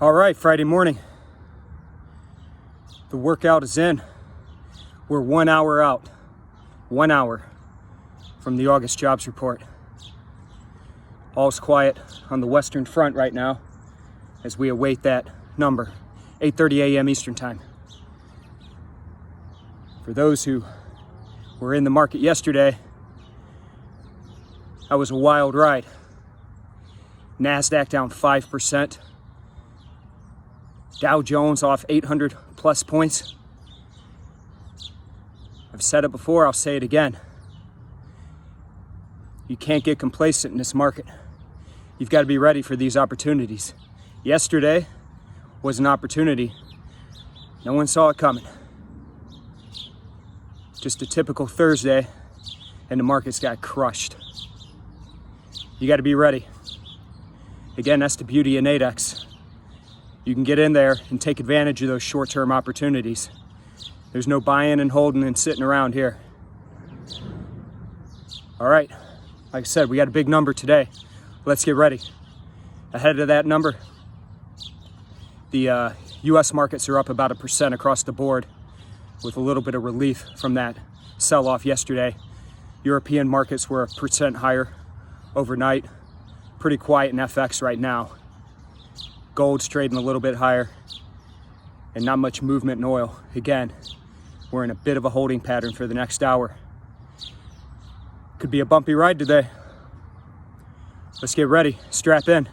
All right, Friday morning. The workout is in. We're 1 hour out. 1 hour from the August jobs report. All's quiet on the Western Front right now as we await that number, 8:30 a.m. Eastern Time. For those who were in the market yesterday, that was a wild ride. Nasdaq down 5%. Dow Jones off 800 plus points. I've said it before, I'll say it again. You can't get complacent in this market. You've got to be ready for these opportunities. Yesterday was an opportunity. No one saw it coming. Just a typical Thursday, and the markets got crushed. You got to be ready. Again, that's the beauty of Nadex. You can get in there and take advantage of those short-term opportunities. There's no buying and holding and sitting around here. All right, like I said, we got a big number today. Let's get ready. Ahead of that number, the US markets are up about 1% across the board with a little bit of relief from that sell-off yesterday. European markets were 1% higher overnight. Pretty quiet in FX right now. Gold's trading a little bit higher and not much movement in oil. Again, we're in a bit of a holding pattern for the next hour. Could be a bumpy ride today. Let's get ready. Strap in.